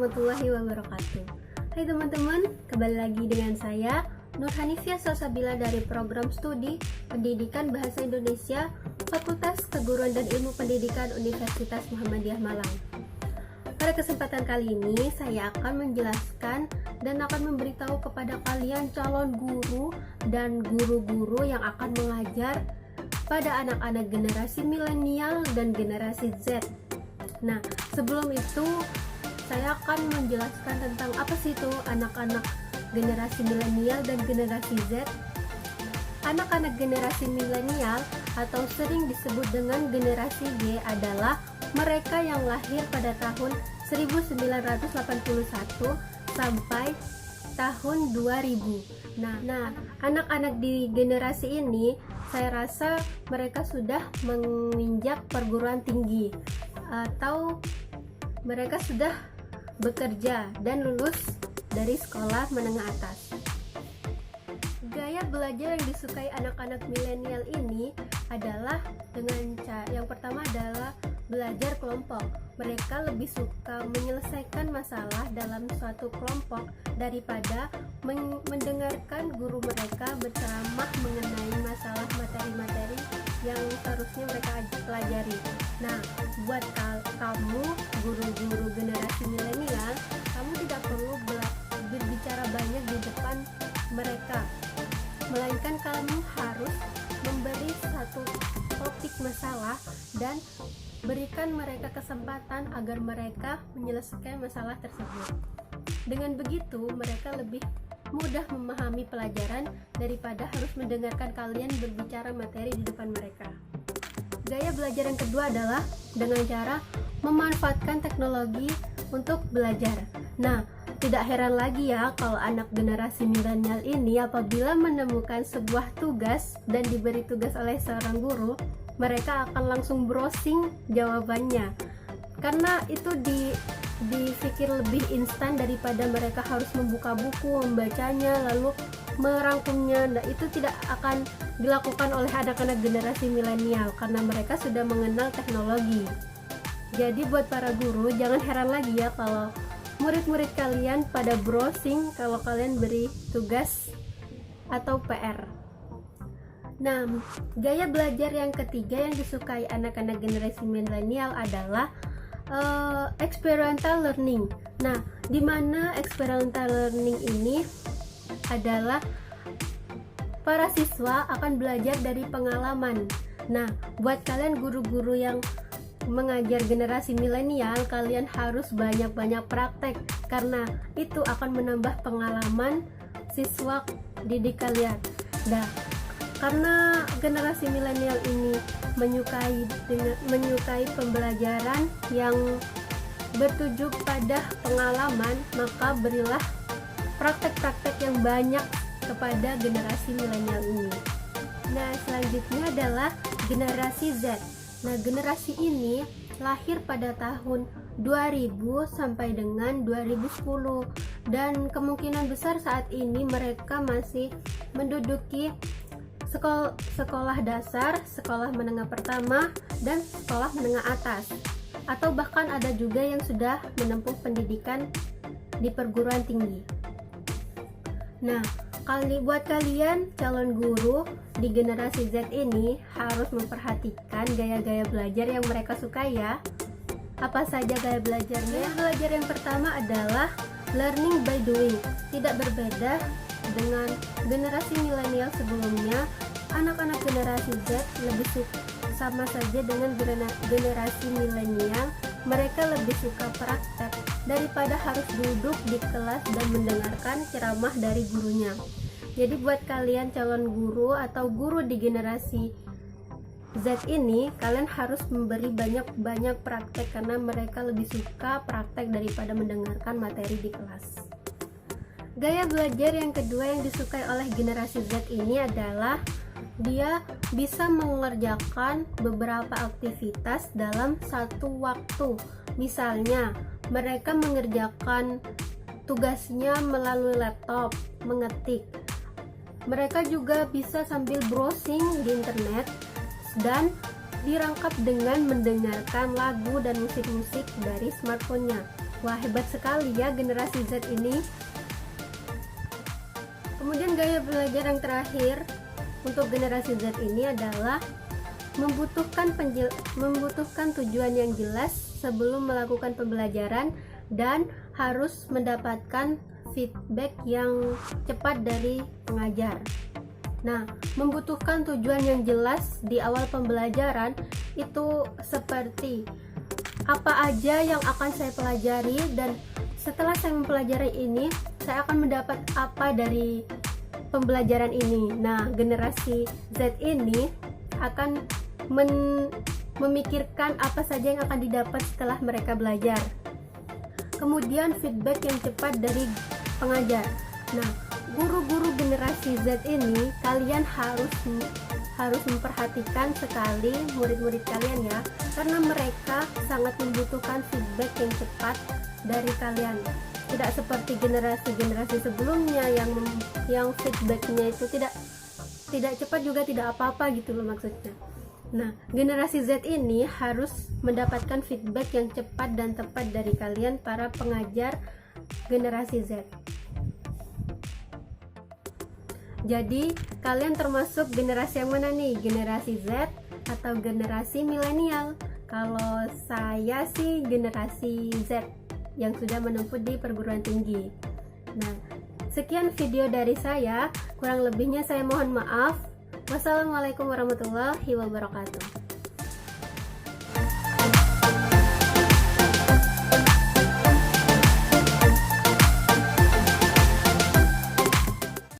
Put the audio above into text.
warahmatullahi wabarakatuh. Hai teman-teman, kembali lagi dengan saya Nur Hanifia Salsabila dari program studi Pendidikan Bahasa Indonesia Fakultas Keguruan dan Ilmu Pendidikan Universitas Muhammadiyah Malang. Pada kesempatan kali ini saya akan menjelaskan dan akan memberitahu kepada kalian calon guru dan guru-guru yang akan mengajar pada anak-anak generasi milenial dan generasi Z. Nah, sebelum itu saya akan menjelaskan tentang apa sih itu anak-anak generasi milenial dan generasi Z. Anak-anak generasi milenial atau sering disebut dengan generasi G adalah mereka yang lahir pada tahun 1981 sampai tahun 2000. Nah, anak-anak di generasi ini saya rasa mereka sudah menginjak perguruan tinggi atau mereka sudah bekerja dan lulus dari sekolah menengah atas. Gaya belajar yang disukai anak-anak milenial ini adalah yang pertama adalah belajar kelompok. Mereka lebih suka menyelesaikan masalah dalam suatu kelompok daripada mendengarkan guru mereka berceramah mengenai masalah materi-materi yang seharusnya mereka pelajari. Nah, buat kamu guru-guru generasi milenial, kamu tidak perlu berbicara banyak di depan mereka, melainkan kamu harus memberi satu topik masalah dan berikan mereka kesempatan agar mereka menyelesaikan masalah tersebut. Dengan begitu, mereka lebih mudah memahami pelajaran daripada harus mendengarkan kalian berbicara materi di depan mereka. Gaya belajar yang kedua adalah dengan cara memanfaatkan teknologi untuk belajar. Nah, tidak heran lagi ya kalau anak generasi milenial ini apabila menemukan sebuah tugas dan diberi tugas oleh seorang guru, mereka akan langsung browsing jawabannya. Karena itu dipikir lebih instan daripada mereka harus membuka buku, membacanya, lalu merangkumnya. Nah, itu tidak akan dilakukan oleh anak-anak generasi milenial karena mereka sudah mengenal teknologi. Jadi buat para guru, jangan heran lagi ya kalau murid-murid kalian pada browsing kalau kalian beri tugas atau PR. Nah, gaya belajar yang ketiga yang disukai anak-anak generasi milenial adalah experiential learning. Nah, di mana experiential learning ini adalah para siswa akan belajar dari pengalaman. Nah, buat kalian guru-guru yang mengajar generasi milenial, kalian harus banyak-banyak praktek karena itu akan menambah pengalaman siswa didik kalian. Nah, karena generasi milenial ini menyukai pembelajaran yang bertuju pada pengalaman, maka berilah praktek-praktek yang banyak kepada generasi milenial ini. Nah, selanjutnya adalah generasi Z. Nah, generasi ini lahir pada tahun 2000 sampai dengan 2010 dan kemungkinan besar saat ini mereka masih menduduki sekolah dasar, sekolah menengah pertama, dan sekolah menengah atas, atau bahkan ada juga yang sudah menempuh pendidikan di perguruan tinggi. Nah, buat kalian calon guru di generasi Z ini harus memperhatikan gaya-gaya belajar yang mereka suka ya. Apa saja gaya belajarnya? Gaya belajar yang pertama adalah learning by doing. Tidak berbeda dengan generasi milenial sebelumnya, anak-anak generasi Z lebih suka sama saja dengan generasi milenial. Mereka lebih suka praktek daripada harus duduk di kelas dan mendengarkan ceramah dari gurunya. Jadi buat kalian calon guru atau guru di generasi Z ini, kalian harus memberi banyak-banyak praktek karena mereka lebih suka praktek daripada mendengarkan materi di kelas. Gaya belajar yang kedua yang disukai oleh generasi Z ini adalah dia bisa mengerjakan beberapa aktivitas dalam satu waktu. Misalnya, mereka mengerjakan tugasnya melalui laptop, mengetik. Mereka juga bisa sambil browsing di internet dan dirangkap dengan mendengarkan lagu dan musik-musik dari smartphone-nya. Wah, hebat sekali ya generasi Z ini. Kemudian gaya belajar yang terakhir untuk generasi Z ini adalah membutuhkan tujuan yang jelas sebelum melakukan pembelajaran dan harus mendapatkan feedback yang cepat dari pengajar. Nah, membutuhkan tujuan yang jelas di awal pembelajaran itu seperti apa aja yang akan saya pelajari, dan setelah saya mempelajari ini, saya akan mendapat apa dari pembelajaran ini. Nah, generasi Z ini akan memikirkan apa saja yang akan didapat setelah mereka belajar. Kemudian feedback yang cepat dari pengajar. Nah, guru-guru generasi Z ini, kalian harus memperhatikan sekali murid-murid kalian ya, karena mereka sangat membutuhkan feedback yang cepat dari kalian. Tidak seperti generasi-generasi sebelumnya yang feedbacknya itu tidak cepat juga tidak apa-apa gitu loh maksudnya. Nah, generasi Z ini harus mendapatkan feedback yang cepat dan tepat dari kalian para pengajar generasi Z. Jadi, kalian termasuk generasi yang mana nih? Generasi Z atau generasi milenial? Kalau saya sih generasi Z yang sudah menempuh di perguruan tinggi. Nah, sekian video dari saya. Kurang lebihnya saya mohon maaf. Wassalamualaikum warahmatullahi wabarakatuh.